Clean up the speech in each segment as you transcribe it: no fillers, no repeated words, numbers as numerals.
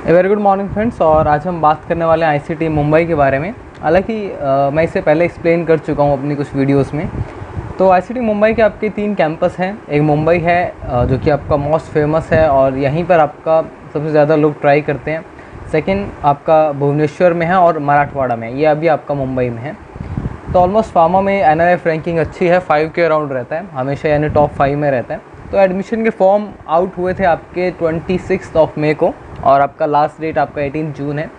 Very good morning friends. और आज हम बात करने वाले हैं आईसीटी मुंबई के बारे में। हालांकि मैं इसे पहले एक्सप्लेन कर चुका हूं अपनी कुछ वीडियोस में। तो आईसीटी मुंबई के आपके 3 कैंपस हैं। एक मुंबई है जो कि आपका मोस्ट फेमस है और यहीं पर आपका सबसे ज़्यादा लोग ट्राई करते हैं। सेकंड आपका भुवनेश्वर में है और मराठवाड़ा में, ये अभी आपका मुंबई में है। तो ऑलमोस्ट फार्मा में एनआरएफ रैंकिंग अच्छी है, 5 के अराउंड रहता है हमेशा, यानी टॉप 5 में रहता है। तो एडमिशन के फॉर्म आउट हुए थे आपके 26 मई को और आपका लास्ट डेट आपका 18 जून है।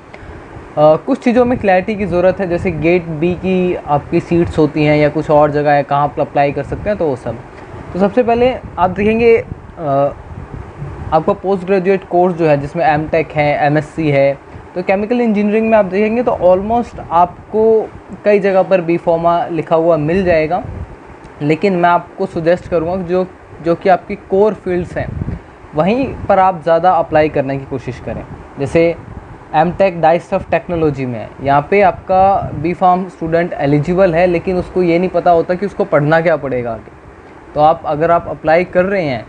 कुछ चीज़ों में क्लैरिटी की ज़रूरत है, जैसे गेट बी की आपकी सीट्स होती हैं या कुछ और जगह है कहाँ आप अप्लाई कर सकते हैं, तो वो सब। तो सबसे पहले आप देखेंगे आपका पोस्ट ग्रेजुएट कोर्स जो है जिसमें एमटेक है, एमएससी है। तो केमिकल इंजीनियरिंग में आप देखेंगे तो ऑलमोस्ट आपको कई जगह पर बी फार्मा लिखा हुआ मिल जाएगा, लेकिन मैं आपको सुजेस्ट करूँगा जो कि आपकी कोर फील्ड्स हैं वहीं पर आप ज़्यादा अप्लाई करने की कोशिश करें। जैसे एमटेक डाइस ऑफ टेक्नोलॉजी में है, यहाँ पे आपका बी फार्म स्टूडेंट एलिजिबल है, लेकिन उसको ये नहीं पता होता कि उसको पढ़ना क्या पड़ेगा आगे। तो अगर आप अप्लाई कर रहे हैं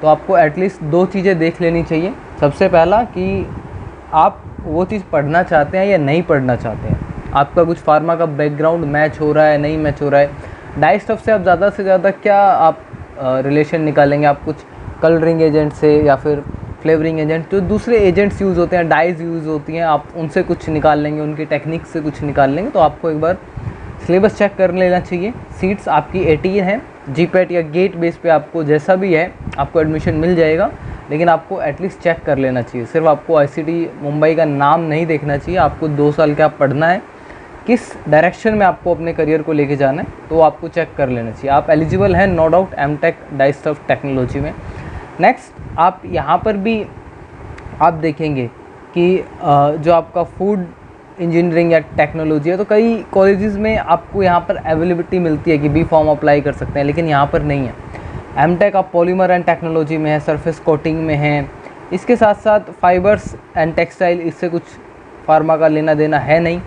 तो आपको एटलीस्ट 2 चीज़ें देख लेनी चाहिए। सबसे पहला कि आप वो चीज़ पढ़ना चाहते हैं या नहीं पढ़ना चाहते हैं, आपका कुछ फार्मा का बैकग्राउंड मैच हो रहा है नहीं मैच हो रहा है। डाइस स्टफ से आप ज़्यादा से ज़्यादा क्या आप रिलेशन निकालेंगे, आप कुछ कलरिंग एजेंट से या फिर फ्लेवरिंग एजेंट, जो दूसरे एजेंट्स यूज़ होते हैं, डाइज यूज़ होती हैं, आप उनसे कुछ निकाल लेंगे, उनकी टेक्निक से कुछ निकाल लेंगे। तो आपको एक बार सिलेबस चेक कर लेना चाहिए। सीट्स आपकी 18 हैं, जीपेट या गेट बेस पे आपको जैसा भी है आपको एडमिशन मिल जाएगा, लेकिन आपको एटलीस्ट चेक कर लेना चाहिए। सिर्फ आपको आईसीटी मुंबई का नाम नहीं देखना चाहिए, आपको 2 साल का पढ़ना है, किस डायरेक्शन में आपको अपने करियर को लेके जाना है, तो आपको चेक कर लेना चाहिए। आप एलिजिबल हैं no doubt MTech dice of technology में। नेक्स्ट आप यहाँ पर भी आप देखेंगे कि जो आपका फूड इंजीनियरिंग या टेक्नोलॉजी है, तो कई कॉलेजेस में आपको यहाँ पर अवेलेबिलिटी मिलती है कि बी फॉर्म अप्लाई कर सकते हैं, लेकिन यहाँ पर नहीं है। एमटेक आप पॉलीमर एंड टेक्नोलॉजी में है, सरफेस कोटिंग में है, इसके साथ साथ फाइबर्स एंड टेक्सटाइल, इससे कुछ फार्मा का लेना देना है नहीं।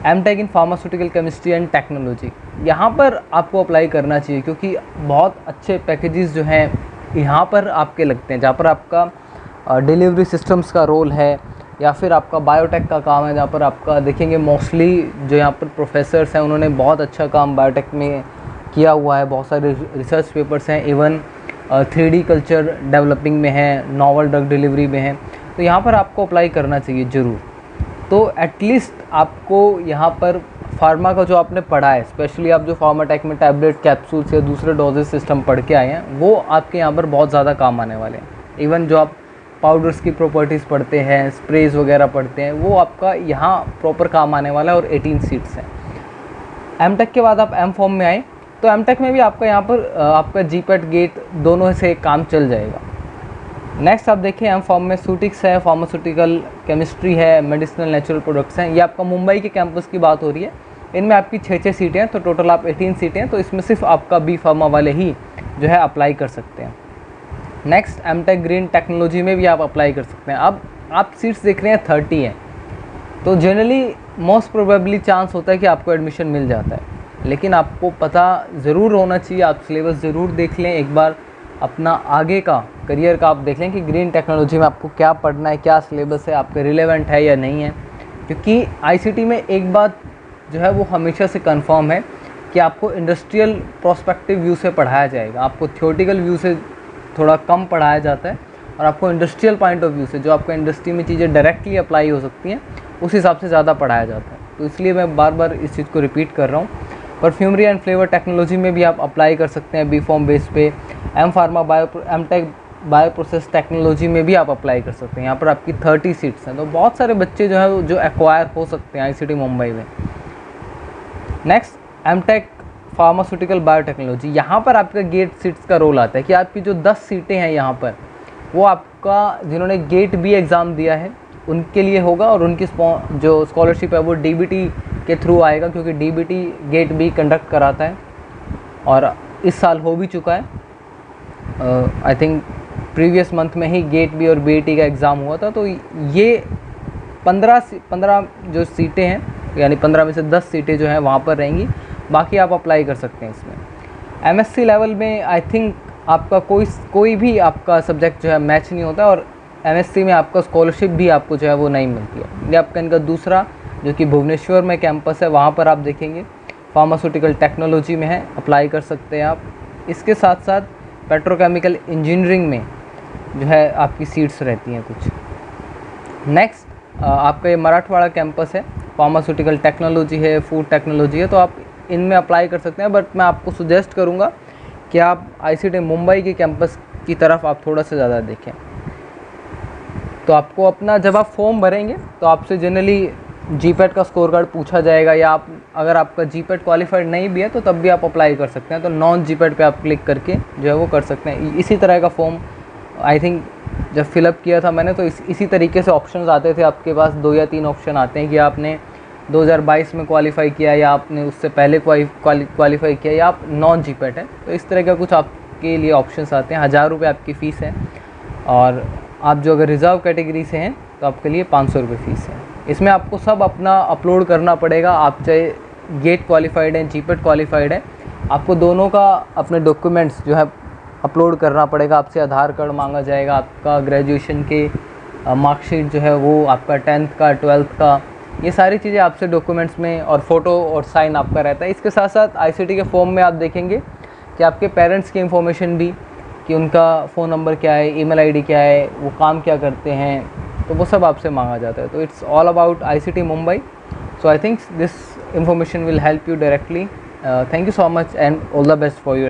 MTech in pharmaceutical chemistry and technology, यहाँ पर आपको अप्लाई करना चाहिए क्योंकि बहुत अच्छे पैकेजेस जो हैं यहाँ पर आपके लगते हैं, जहाँ पर आपका डिलीवरी सिस्टम्स का रोल है या फिर आपका बायोटेक का काम है, जहाँ पर आपका देखेंगे मोस्टली जो यहाँ पर प्रोफेसर्स हैं उन्होंने बहुत अच्छा काम बायोटेक में किया हुआ है, बहुत सारे रिसर्च पेपर्स हैं, इवन 3D कल्चर डेवलपिंग में है, नॉवल ड्रग डिलीवरी में है। तो यहाँ पर आपको अप्लाई करना चाहिए ज़रूर। तो एटलीस्ट आपको यहाँ पर फार्मा का जो आपने पढ़ा है, स्पेशली आप जो फार्माटेक में टैबलेट कैप्सूल्स या दूसरे डोजेज सिस्टम पढ़ के आए हैं, वो आपके यहाँ पर बहुत ज़्यादा काम आने वाले हैं। इवन जो आप पाउडर्स की प्रॉपर्टीज़ पढ़ते हैं, स्प्रेज वगैरह पढ़ते हैं, वो आपका यहाँ प्रॉपर काम आने वाला है। और 18 सीट्स हैं। एमटेक के बाद आप एम फॉर्म में आए तो एमटेक में भी आपका यहाँ पर आपका जीपेट गेट दोनों से काम चल जाएगा। नेक्स्ट आप देखिए एम फॉर्म में सूटिक्स है, फार्मास्यूटिकल केमिस्ट्री है, मेडिसिनल नेचुरल प्रोडक्ट्स हैं। ये आपका मुंबई के कैंपस की बात हो रही है। इनमें आपकी 6 सीटें हैं, तो टोटल आप 18 सीटें हैं। तो इसमें सिर्फ आपका बी फार्मा वाले ही जो है अप्लाई कर सकते हैं। नेक्स्ट एमटेक ग्रीन टेक्नोलॉजी में भी आप अप्लाई कर सकते हैं। अब आप सीट्स देख रहे हैं 30 हैं, तो जनरली मोस्ट प्रोबेबली चांस होता है कि आपको एडमिशन मिल जाता है, लेकिन आपको पता ज़रूर होना चाहिए, आप सिलेबस ज़रूर देख लें एक बार, अपना आगे का करियर का आप देख लें कि ग्रीन टेक्नोलॉजी में आपको क्या पढ़ना है, क्या सिलेबस है, आपके रिलेवेंट है या नहीं है। क्योंकि आईसीटी में एक बात जो है वो हमेशा से कंफर्म है कि आपको इंडस्ट्रियल प्रोस्पेक्टिव व्यू से पढ़ाया जाएगा, आपको थियोरेटिकल व्यू से थोड़ा कम पढ़ाया जाता है, और आपको इंडस्ट्रियल पॉइंट ऑफ व्यू से जो आपको इंडस्ट्री में चीज़ें डायरेक्टली अप्लाई हो सकती हैं उस हिसाब से ज़्यादा पढ़ाया जाता है। तो इसलिए मैं बार बार इस चीज़ को रिपीट कर रहा हूँ। परफ्यूमरी एंड फ्लेवर टेक्नोलॉजी में भी आप अप्लाई कर सकते हैं बी फॉर्म बेस पे। M pharma MTech bio process technology में भी आप अप्लाई कर सकते हैं। यहाँ पर आपकी 30 सीट्स हैं, तो बहुत सारे बच्चे जो है जो एक्वायर हो सकते हैं आईसीटी मुंबई में। नेक्स्ट एमटेक फार्मास्यूटिकल बायोटेक्नोलॉजी, यहाँ पर आपका गेट सीट्स का रोल आता है कि आपकी जो 10 सीटें हैं यहाँ पर, वो आपका जिन्होंने गेट बी एग्ज़ाम दिया है उनके लिए होगा, और उनकी जो स्कॉलरशिप है वो डीबीटी के थ्रू आएगा, क्योंकि डीबीटी गेट बी कंडक्ट कराता है और इस साल हो भी चुका है। आई थिंक प्रीवियस मंथ में ही गेट बी और बीईटी का एग्ज़ाम हुआ था। तो ये 15 जो सीटें हैं, यानी 15 में से 10 सीटें जो हैं वहाँ पर रहेंगी, बाकी आप अप्लाई कर सकते हैं इसमें। एमएससी लेवल में आई थिंक आपका कोई भी आपका सब्जेक्ट जो है मैच नहीं होता, और MSc में आपका स्कॉलरशिप भी आपको जो है वो नहीं मिलती है। ये आपका इनका दूसरा जो कि भुवनेश्वर में कैंपस है, वहाँ पर आप देखेंगे फार्मास्यूटिकल टेक्नोलॉजी में है, अप्लाई कर सकते हैं आप। इसके साथ साथ पेट्रोकेमिकल इंजीनियरिंग में जो है आपकी सीट्स रहती हैं कुछ। नेक्स्ट आपका ये मराठवाड़ा कैंपस है, फार्मास्यूटिकल टेक्नोलॉजी है, फूड टेक्नोलॉजी है, तो आप इनमें अप्लाई कर सकते हैं। बट मैं आपको सुजेस्ट करूँगा कि आप ICT मुंबई के कैंपस की तरफ आप थोड़ा सा ज़्यादा देखें। तो आपको अपना जब आप फॉर्म भरेंगे तो आपसे जनरली GPAT का स्कोर कार्ड पूछा जाएगा, या आप अगर आपका GPAT क्वालिफाइड नहीं भी है तो तब भी आप अप्लाई कर सकते हैं। तो नॉन GPAT पे आप क्लिक करके जो है वो कर सकते हैं। इसी तरह का फॉर्म आई थिंक जब फिलअप किया था मैंने, तो इसी तरीके से ऑप्शंस आते थे। आपके पास 2 या 3 ऑप्शन आते हैं कि आपने 2022 में क्वालिफाई किया, या आपने उससे पहले क्वालिफाई किया, या आप नॉन GPAT है। तो इस तरह का कुछ आपके लिए ऑप्शंस आते हैं। 1000 रुपये आपकी फ़ीस है, और आप जो अगर रिज़र्व कैटेगरी से हैं तो आपके लिए 500 रुपये फ़ीस है। इसमें आपको सब अपना अपलोड करना पड़ेगा। आप चाहे गेट क्वालिफाइड हैं, GPAT क्वालिफाइड है, आपको दोनों का अपने डॉक्यूमेंट्स जो है अपलोड करना पड़ेगा। आपसे आधार कार्ड मांगा जाएगा, आपका ग्रेजुएशन के मार्कशीट जो है वो, आपका 10th का 12th का, ये सारी चीज़ें आपसे डॉक्यूमेंट्स में, और फ़ोटो और साइन आपका रहता है। इसके साथ साथ ICT के फॉर्म में आप देखेंगे कि आपके पेरेंट्स की इन्फॉर्मेशन भी, कि उनका फ़ोन नंबर क्या है, ईमेल ID क्या है, वो काम क्या करते हैं, तो वो सब आपसे मांगा जाता है। तो it's all about ICT Mumbai. So I think this information will help you directly. Thank you so much and all the best for your